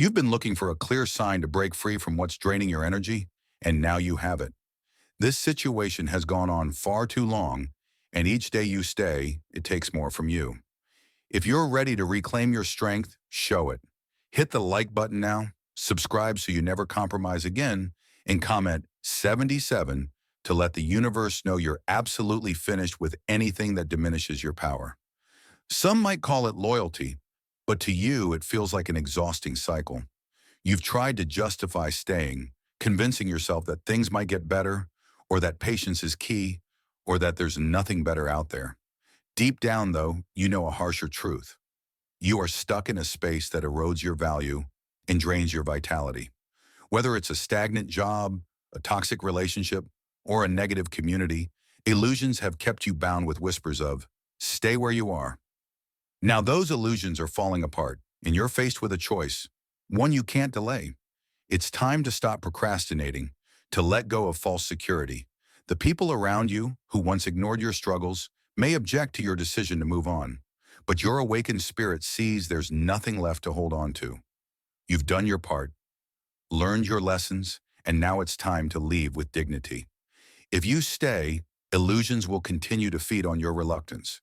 You've been looking for a clear sign to break free from what's draining your energy, and now you have it. This situation has gone on far too long, and each day you stay, it takes more from you. If you're ready to reclaim your strength, show it. Hit the like button now, subscribe so you never compromise again, and comment 77 to let the universe know you're absolutely finished with anything that diminishes your power. Some might call it loyalty, but to you it feels like an exhausting cycle. You've tried to justify staying, convincing yourself that things might get better, or that patience is key, or that there's nothing better out there. Deep down, though, you know a harsher truth. You are stuck in a space that erodes your value and drains your vitality. Whether it's a stagnant job, a toxic relationship, or a negative community, illusions have kept you bound with whispers of, stay where you are. Now those illusions are falling apart, and you're faced with a choice, one you can't delay. It's time to stop procrastinating, to let go of false security. The people around you who once ignored your struggles may object to your decision to move on, but your awakened spirit sees there's nothing left to hold on to. You've done your part, learned your lessons, and now it's time to leave with dignity. If you stay, illusions will continue to feed on your reluctance.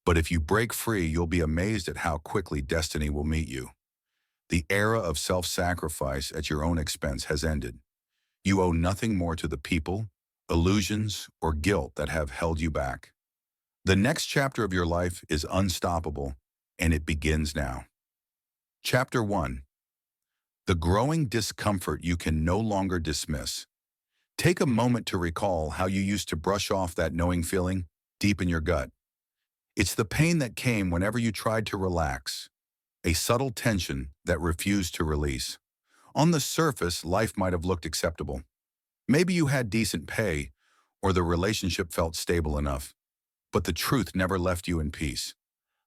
But if you break free, you'll be amazed at how quickly destiny will meet you. The era of self-sacrifice at your own expense has ended. You owe nothing more to the people, illusions, or guilt that have held you back. The next chapter of your life is unstoppable, and it begins now. Chapter 1. The growing discomfort you can no longer dismiss. Take a moment to recall how you used to brush off that knowing feeling deep in your gut. It's the pain that came whenever you tried to relax, a subtle tension that refused to release. On the surface, life might have looked acceptable. Maybe you had decent pay, or the relationship felt stable enough. But the truth never left you in peace.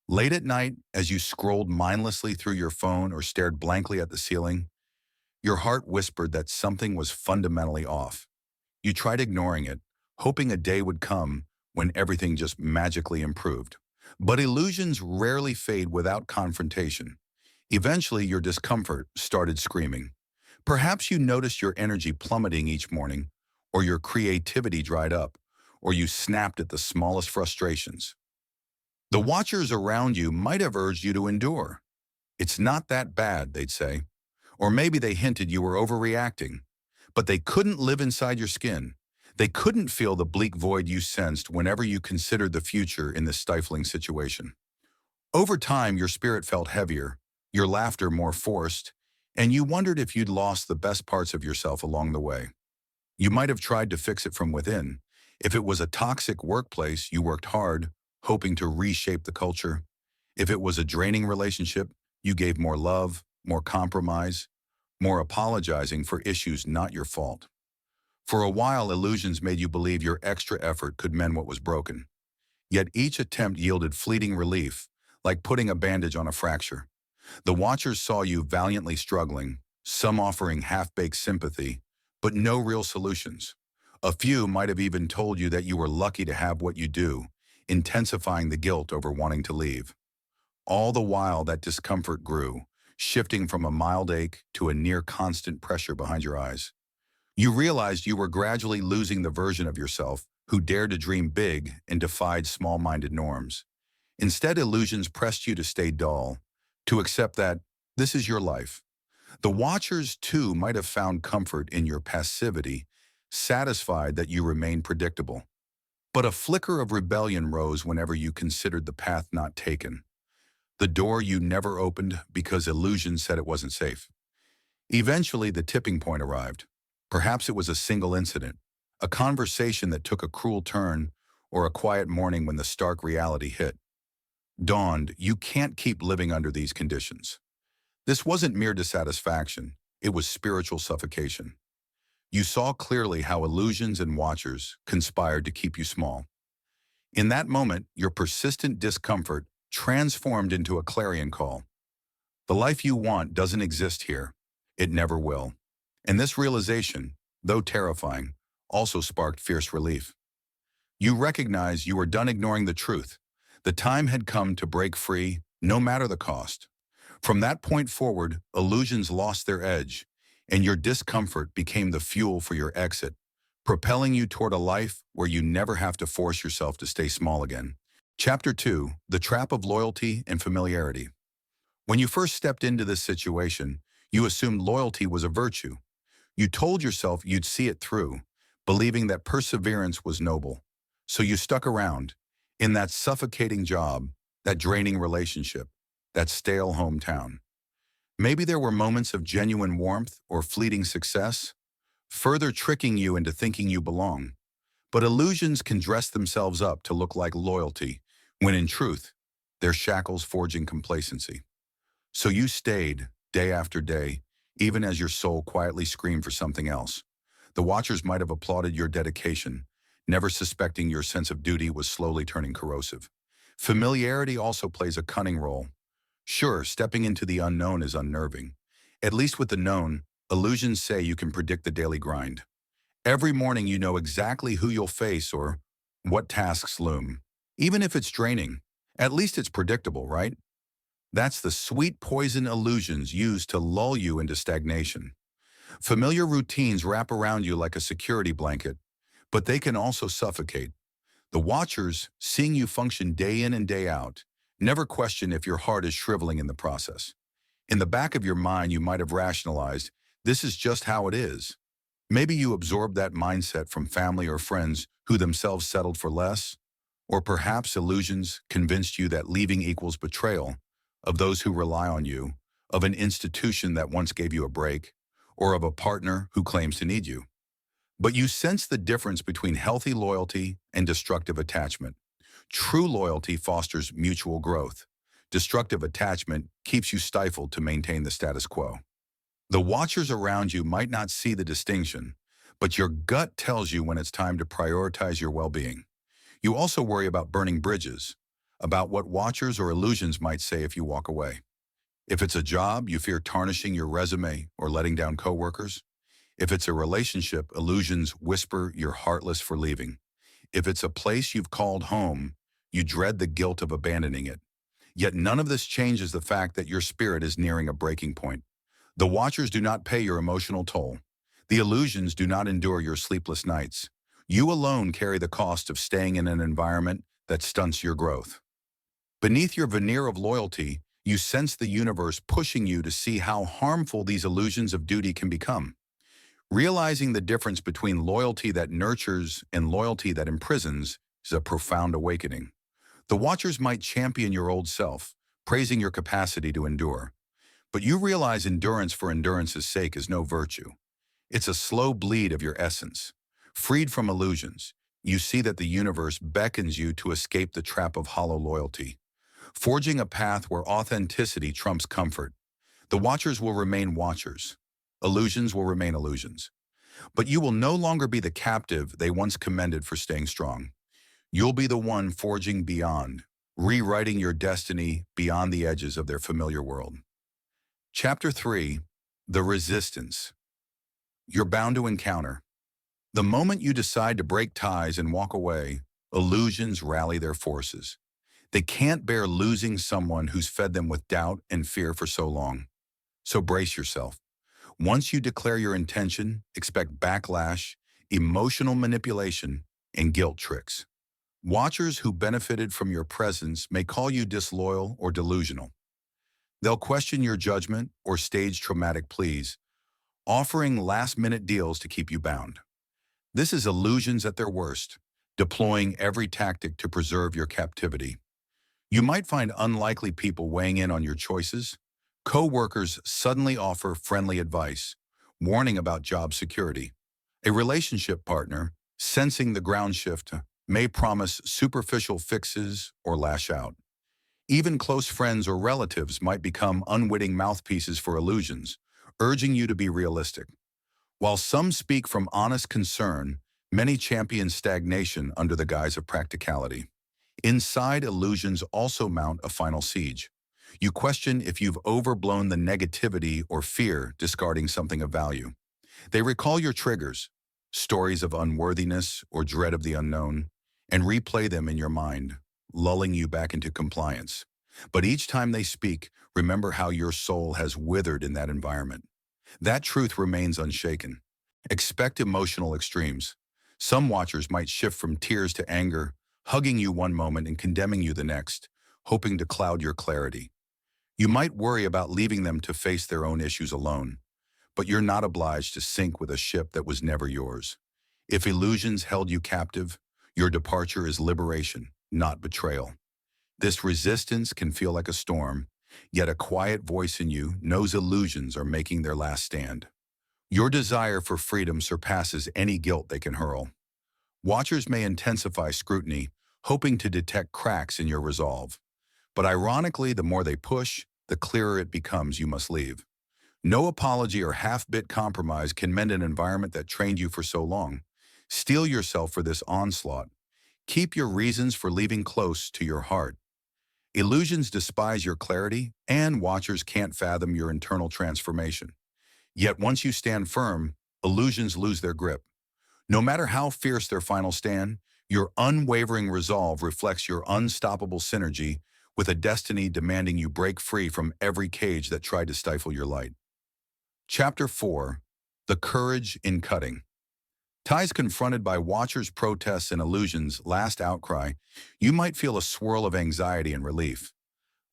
Late at night, as you scrolled mindlessly through your phone or stared blankly at the ceiling, your heart whispered that something was fundamentally off. You tried ignoring it, hoping a day would come when everything just magically improved. But illusions rarely fade without confrontation. Eventually, your discomfort started screaming. Perhaps you noticed your energy plummeting each morning, or your creativity dried up, or you snapped at the smallest frustrations. The watchers around you might have urged you to endure. It's not that bad, they'd say. Or maybe they hinted you were overreacting. But they couldn't live inside your skin. They couldn't feel the bleak void you sensed whenever you considered the future in this stifling situation. Over time, your spirit felt heavier, your laughter more forced, and you wondered if you'd lost the best parts of yourself along the way. You might have tried to fix it from within. If it was a toxic workplace, you worked hard, hoping to reshape the culture. If it was a draining relationship, you gave more love, more compromise, more apologizing for issues not your fault. For a while, illusions made you believe your extra effort could mend what was broken. Yet each attempt yielded fleeting relief, like putting a bandage on a fracture. The watchers saw you valiantly struggling, some offering half-baked sympathy, but no real solutions. A few might have even told you that you were lucky to have what you do, intensifying the guilt over wanting to leave. All the while, that discomfort grew, shifting from a mild ache to a near-constant pressure behind your eyes. You realized you were gradually losing the version of yourself who dared to dream big and defied small-minded norms. Instead, illusions pressed you to stay dull, to accept that this is your life. The watchers, too, might have found comfort in your passivity, satisfied that you remained predictable. But a flicker of rebellion rose whenever you considered the path not taken, the door you never opened because illusions said it wasn't safe. Eventually, the tipping point arrived. Perhaps it was a single incident, a conversation that took a cruel turn, or a quiet morning when the stark reality hit. Dawned, you can't keep living under these conditions. This wasn't mere dissatisfaction, it was spiritual suffocation. You saw clearly how illusions and watchers conspired to keep you small. In that moment, your persistent discomfort transformed into a clarion call. The life you want doesn't exist here. It never will. And this realization, though terrifying, also sparked fierce relief. You recognized you were done ignoring the truth. The time had come to break free, no matter the cost. From that point forward, illusions lost their edge, and your discomfort became the fuel for your exit, propelling you toward a life where you never have to force yourself to stay small again. Chapter 2, The Trap of Loyalty and Familiarity. When you first stepped into this situation, you assumed loyalty was a virtue. You told yourself you'd see it through, believing that perseverance was noble. So you stuck around, in that suffocating job, that draining relationship, that stale hometown. Maybe there were moments of genuine warmth or fleeting success, further tricking you into thinking you belong. But illusions can dress themselves up to look like loyalty, when in truth, they're shackles forging complacency. So you stayed, day after day, even as your soul quietly screamed for something else. The watchers might have applauded your dedication, never suspecting your sense of duty was slowly turning corrosive. Familiarity also plays a cunning role. Sure, stepping into the unknown is unnerving. At least with the known, illusions say you can predict the daily grind. Every morning you know exactly who you'll face or what tasks loom. Even if it's draining, at least it's predictable, right? That's the sweet poison illusions used to lull you into stagnation. Familiar routines wrap around you like a security blanket, but they can also suffocate. The watchers, seeing you function day in and day out, never question if your heart is shriveling in the process. In the back of your mind, you might have rationalized, this is just how it is. Maybe you absorbed that mindset from family or friends who themselves settled for less, or perhaps illusions convinced you that leaving equals betrayal of those who rely on you, of an institution that once gave you a break, or of a partner who claims to need you. But you sense the difference between healthy loyalty and destructive attachment. True loyalty fosters mutual growth. Destructive attachment keeps you stifled to maintain the status quo. The watchers around you might not see the distinction, but your gut tells you when it's time to prioritize your well-being. You also worry about burning bridges, about what watchers or illusions might say if you walk away. If it's a job, you fear tarnishing your resume or letting down coworkers. If it's a relationship, illusions whisper you're heartless for leaving. If it's a place you've called home, you dread the guilt of abandoning it. Yet none of this changes the fact that your spirit is nearing a breaking point. The watchers do not pay your emotional toll. The illusions do not endure your sleepless nights. You alone carry the cost of staying in an environment that stunts your growth. Beneath your veneer of loyalty, you sense the universe pushing you to see how harmful these illusions of duty can become. Realizing the difference between loyalty that nurtures and loyalty that imprisons is a profound awakening. The watchers might champion your old self, praising your capacity to endure. But you realize endurance for endurance's sake is no virtue. It's a slow bleed of your essence. Freed from illusions, you see that the universe beckons you to escape the trap of hollow loyalty, forging a path where authenticity trumps comfort. The watchers will remain watchers. Illusions will remain illusions. But you will no longer be the captive they once commended for staying strong. You'll be the one forging beyond, rewriting your destiny beyond the edges of their familiar world. Chapter 3, The Resistance. You're bound to encounter. The moment you decide to break ties and walk away, illusions rally their forces. They can't bear losing someone who's fed them with doubt and fear for so long. So brace yourself. Once you declare your intention, expect backlash, emotional manipulation, and guilt tricks. Watchers who benefited from your presence may call you disloyal or delusional. They'll question your judgment or stage traumatic pleas, offering last-minute deals to keep you bound. This is illusions at their worst, deploying every tactic to preserve your captivity. You might find unlikely people weighing in on your choices. Co-workers suddenly offer friendly advice, warning about job security. A relationship partner, sensing the ground shift, may promise superficial fixes or lash out. Even close friends or relatives might become unwitting mouthpieces for illusions, urging you to be realistic. While some speak from honest concern, many champion stagnation under the guise of practicality. Inside, illusions also mount a final siege. You question if you've overblown the negativity or fear discarding something of value. They recall your triggers, stories of unworthiness or dread of the unknown, and replay them in your mind, lulling you back into compliance. But each time they speak, remember how your soul has withered in that environment. That truth remains unshaken. Expect emotional extremes. Some watchers might shift from tears to anger, hugging you one moment and condemning you the next, hoping to cloud your clarity. You might worry about leaving them to face their own issues alone, but you're not obliged to sink with a ship that was never yours. If illusions held you captive, your departure is liberation, not betrayal. This resistance can feel like a storm, yet a quiet voice in you knows illusions are making their last stand. Your desire for freedom surpasses any guilt they can hurl. Watchers may intensify scrutiny, hoping to detect cracks in your resolve. But ironically, the more they push, the clearer it becomes you must leave. No apology or half-bit compromise can mend an environment that trained you for so long. Steel yourself for this onslaught. Keep your reasons for leaving close to your heart. Illusions despise your clarity, and watchers can't fathom your internal transformation. Yet once you stand firm, illusions lose their grip. No matter how fierce their final stand, your unwavering resolve reflects your unstoppable synergy with a destiny demanding you break free from every cage that tried to stifle your light. Chapter 4. The Courage in Cutting. Ties confronted by watchers' protests and illusions' last outcry, you might feel a swirl of anxiety and relief.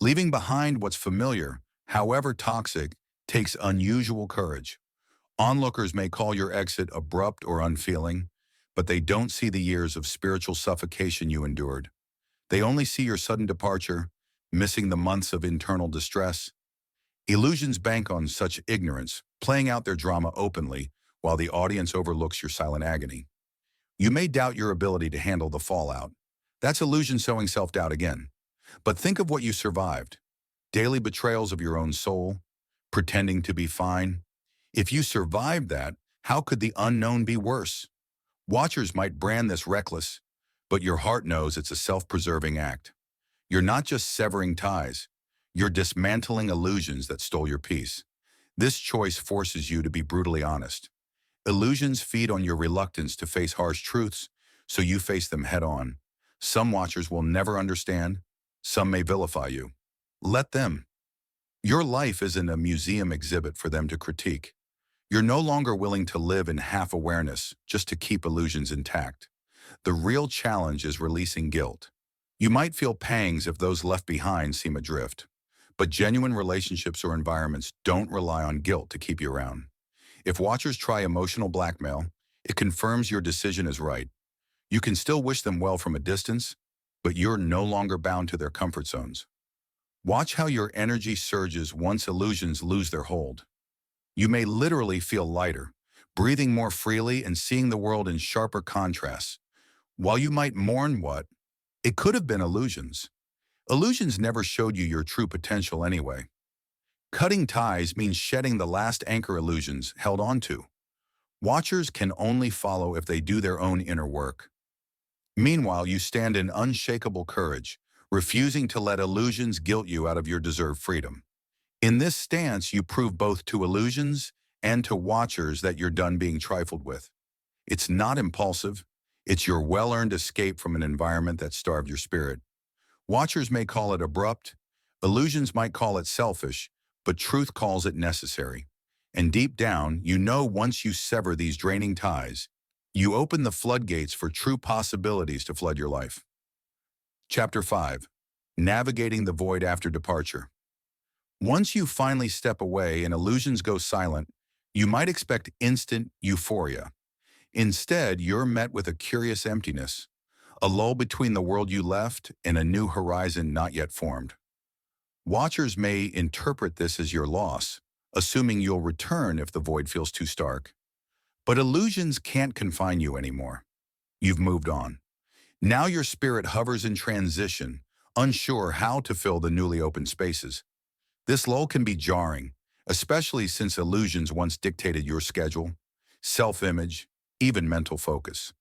Leaving behind what's familiar, however toxic, takes unusual courage. Onlookers may call your exit abrupt or unfeeling, but they don't see the years of spiritual suffocation you endured. They only see your sudden departure, missing the months of internal distress. Illusions bank on such ignorance, playing out their drama openly, while the audience overlooks your silent agony. You may doubt your ability to handle the fallout. That's illusion sowing self-doubt again. But think of what you survived. Daily betrayals of your own soul, pretending to be fine. If you survived that, how could the unknown be worse? Watchers might brand this reckless, but your heart knows it's a self-preserving act. You're not just severing ties. You're dismantling illusions that stole your peace. This choice forces you to be brutally honest. Illusions feed on your reluctance to face harsh truths, so you face them head on. Some watchers will never understand. Some may vilify you. Let them. Your life isn't a museum exhibit for them to critique. You're no longer willing to live in half-awareness just to keep illusions intact. The real challenge is releasing guilt. You might feel pangs if those left behind seem adrift, but genuine relationships or environments don't rely on guilt to keep you around. If watchers try emotional blackmail, it confirms your decision is right. You can still wish them well from a distance, but you're no longer bound to their comfort zones. Watch how your energy surges once illusions lose their hold. You may literally feel lighter, breathing more freely and seeing the world in sharper contrasts. While you might mourn what, it could have been illusions. Illusions never showed you your true potential anyway. Cutting ties means shedding the last anchor illusions held onto. Watchers can only follow if they do their own inner work. Meanwhile, you stand in unshakable courage, refusing to let illusions guilt you out of your deserved freedom. In this stance, you prove both to illusions and to watchers that you're done being trifled with. It's not impulsive. It's your well-earned escape from an environment that starved your spirit. Watchers may call it abrupt. Illusions might call it selfish, but truth calls it necessary. And deep down, you know once you sever these draining ties, you open the floodgates for true possibilities to flood your life. Chapter 5. Navigating the Void After Departure. Once you finally step away and illusions go silent, you might expect instant euphoria. Instead, you're met with a curious emptiness, a lull between the world you left and a new horizon not yet formed. Watchers may interpret this as your loss, assuming you'll return if the void feels too stark. But illusions can't confine you anymore. You've moved on. Now your spirit hovers in transition, unsure how to fill the newly opened spaces. This lull can be jarring, especially since illusions once dictated your schedule, self-image, even mental focus.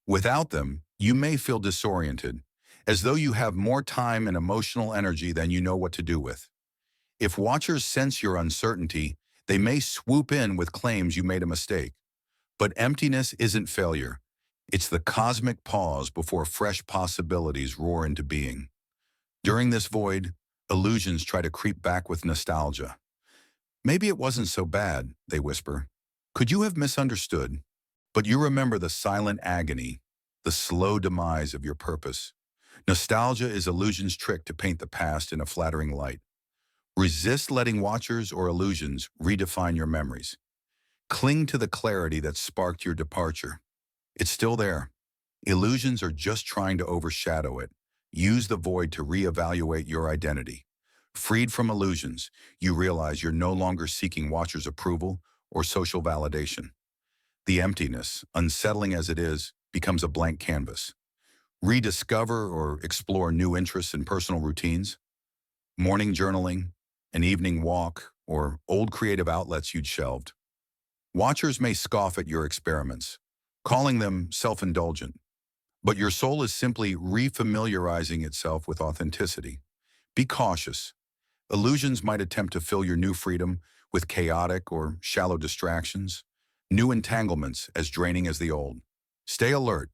Without them, you may feel disoriented, as though you have more time and emotional energy than you know what to do with. If watchers sense your uncertainty, they may swoop in with claims you made a mistake. But emptiness isn't failure. It's the cosmic pause before fresh possibilities roar into being. During this void, illusions try to creep back with nostalgia. Maybe it wasn't so bad, they whisper. Could you have misunderstood? But you remember the silent agony, the slow demise of your purpose. Nostalgia is illusion's trick to paint the past in a flattering light. Resist letting watchers or illusions redefine your memories. Cling to the clarity that sparked your departure. It's still there. Illusions are just trying to overshadow it. Use the void to reevaluate your identity. Freed from illusions, you realize you're no longer seeking watchers' approval or social validation. The emptiness, unsettling as it is, becomes a blank canvas. Rediscover or explore new interests and personal routines. Morning journaling, an evening walk, or old creative outlets you'd shelved. Watchers may scoff at your experiments, calling them self-indulgent, but your soul is simply refamiliarizing itself with authenticity. Be cautious. Illusions might attempt to fill your new freedom with chaotic or shallow distractions, new entanglements as draining as the old. Stay alert.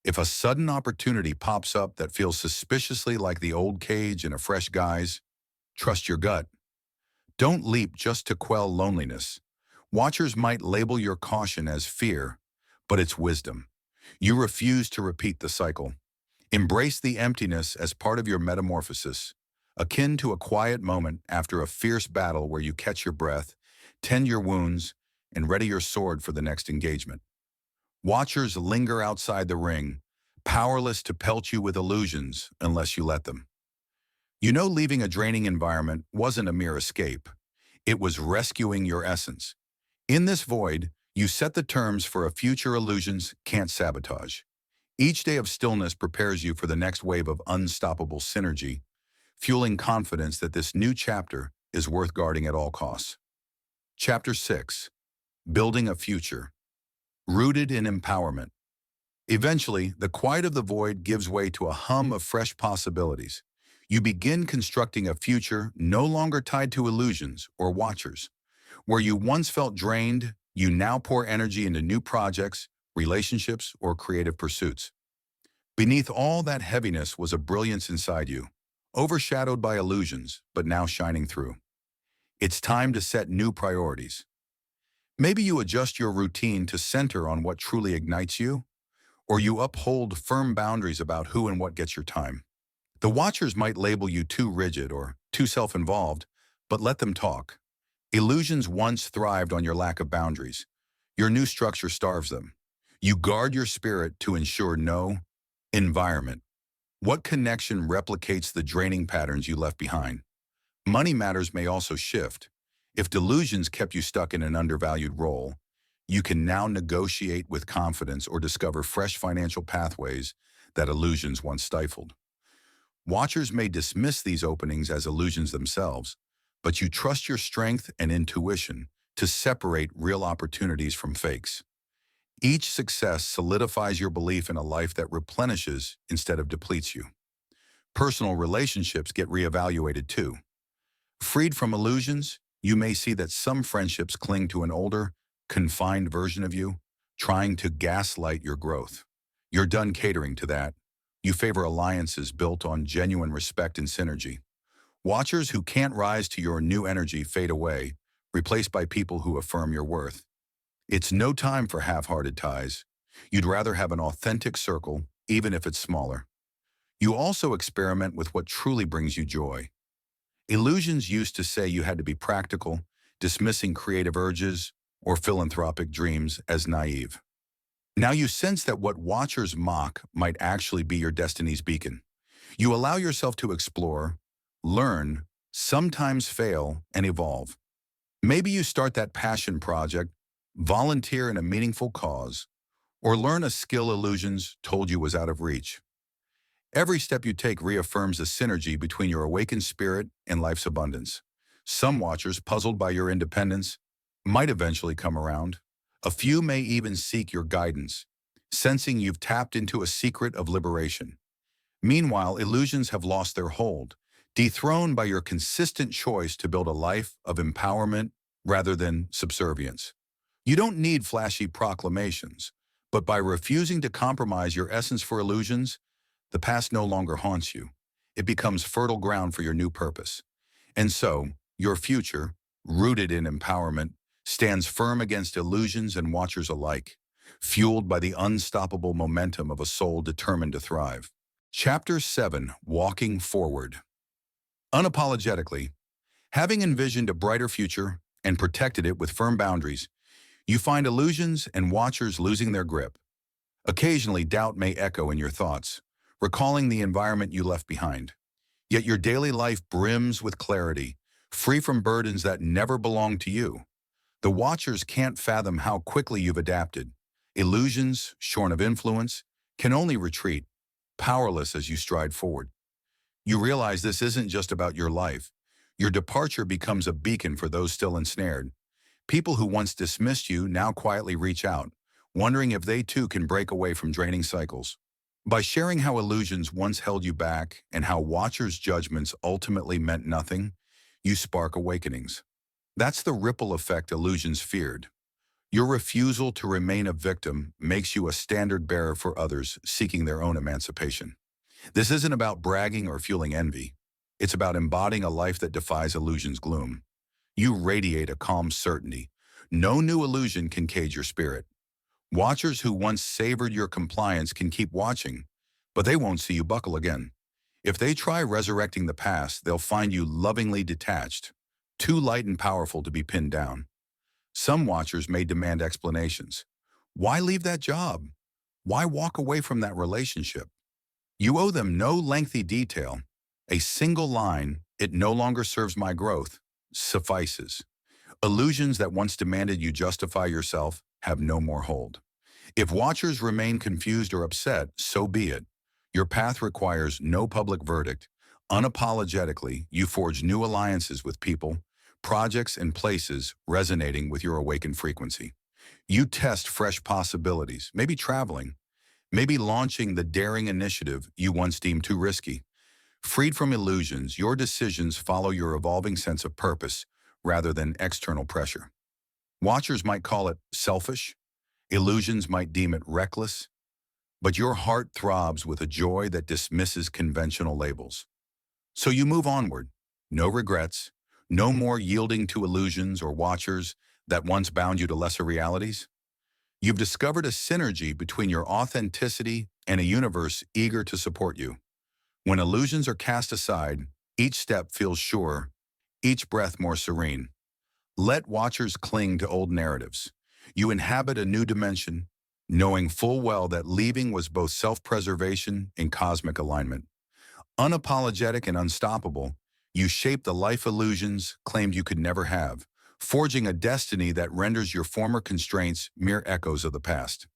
If a sudden opportunity pops up that feels suspiciously like the old cage in a fresh guise, trust your gut. Don't leap just to quell loneliness. Watchers might label your caution as fear, but it's wisdom. You refuse to repeat the cycle. Embrace the emptiness as part of your metamorphosis, akin to a quiet moment after a fierce battle where you catch your breath, tend your wounds, and ready your sword for the next engagement. Watchers linger outside the ring, powerless to pelt you with illusions unless you let them. You know, leaving a draining environment wasn't a mere escape. It was rescuing your essence. In this void, you set the terms for a future illusions can't sabotage. Each day of stillness prepares you for the next wave of unstoppable synergy, fueling confidence that this new chapter is worth guarding at all costs. Chapter 6. Building a Future. Rooted in empowerment. Eventually, the quiet of the void gives way to a hum of fresh possibilities. You begin constructing a future no longer tied to illusions or watchers. Where you once felt drained, you now pour energy into new projects, relationships, or creative pursuits. Beneath all that heaviness was a brilliance inside you, overshadowed by illusions, but now shining through. It's time to set new priorities. Maybe you adjust your routine to center on what truly ignites you, or you uphold firm boundaries about who and what gets your time. The watchers might label you too rigid or too self-involved, but let them talk. Illusions once thrived on your lack of boundaries. Your new structure starves them. You guard your spirit to ensure no environment. What connection replicates the draining patterns you left behind? Money matters may also shift. If delusions kept you stuck in an undervalued role, you can now negotiate with confidence or discover fresh financial pathways that illusions once stifled. Watchers may dismiss these openings as illusions themselves, but you trust your strength and intuition to separate real opportunities from fakes. Each success solidifies your belief in a life that replenishes instead of depletes you. Personal relationships get reevaluated too. Freed from illusions, you may see that some friendships cling to an older, confined version of you, trying to gaslight your growth. You're done catering to that. You favor alliances built on genuine respect and synergy. Watchers who can't rise to your new energy fade away, replaced by people who affirm your worth. It's no time for half-hearted ties. You'd rather have an authentic circle, even if it's smaller. You also experiment with what truly brings you joy. Illusions used to say you had to be practical, dismissing creative urges or philanthropic dreams as naive. Now you sense that what watchers mock might actually be your destiny's beacon. You allow yourself to explore, learn, sometimes fail, and evolve. Maybe you start that passion project, volunteer in a meaningful cause, or learn a skill illusions told you was out of reach. Every step you take reaffirms the synergy between your awakened spirit and life's abundance. Some watchers, puzzled by your independence, might eventually come around. A few may even seek your guidance, sensing you've tapped into a secret of liberation. Meanwhile, illusions have lost their hold, dethroned by your consistent choice to build a life of empowerment rather than subservience. You don't need flashy proclamations, but by refusing to compromise your essence for illusions, the past no longer haunts you. It becomes fertile ground for your new purpose. And so, your future, rooted in empowerment, stands firm against illusions and watchers alike, fueled by the unstoppable momentum of a soul determined to thrive. Chapter 7, Walking Forward. Unapologetically, having envisioned a brighter future and protected it with firm boundaries, you find illusions and watchers losing their grip. Occasionally, doubt may echo in your thoughts, recalling the environment you left behind. Yet your daily life brims with clarity, free from burdens that never belonged to you. The watchers can't fathom how quickly you've adapted. Illusions, shorn of influence, can only retreat, powerless as you stride forward. You realize this isn't just about your life. Your departure becomes a beacon for those still ensnared. People who once dismissed you now quietly reach out, wondering if they too can break away from draining cycles. By sharing how illusions once held you back and how watchers' judgments ultimately meant nothing, you spark awakenings. That's the ripple effect illusions feared. Your refusal to remain a victim makes you a standard bearer for others seeking their own emancipation. This isn't about bragging or fueling envy. It's about embodying a life that defies illusion's gloom. You radiate a calm certainty. No new illusion can cage your spirit. Watchers who once savored your compliance can keep watching, but they won't see you buckle again. If they try resurrecting the past, they'll find you lovingly detached, too light and powerful to be pinned down. Some watchers may demand explanations. Why leave that job? Why walk away from that relationship? You owe them no lengthy detail. A single line, "It no longer serves my growth," suffices. Illusions that once demanded you justify yourself have no more hold. If watchers remain confused or upset, so be it. Your path requires no public verdict. Unapologetically, you forge new alliances with people, projects, and places resonating with your awakened frequency. You test fresh possibilities, maybe traveling, maybe launching the daring initiative you once deemed too risky. Freed from illusions, your decisions follow your evolving sense of purpose rather than external pressure. Watchers might call it selfish, illusions might deem it reckless, but your heart throbs with a joy that dismisses conventional labels. So you move onward, no regrets, no more yielding to illusions or watchers that once bound you to lesser realities. You've discovered a synergy between your authenticity and a universe eager to support you. When illusions are cast aside, each step feels sure, each breath more serene. Let watchers cling to old narratives. You inhabit a new dimension, knowing full well that leaving was both self-preservation and cosmic alignment. Unapologetic and unstoppable, you shape the life illusions claimed you could never have, forging a destiny that renders your former constraints mere echoes of the past.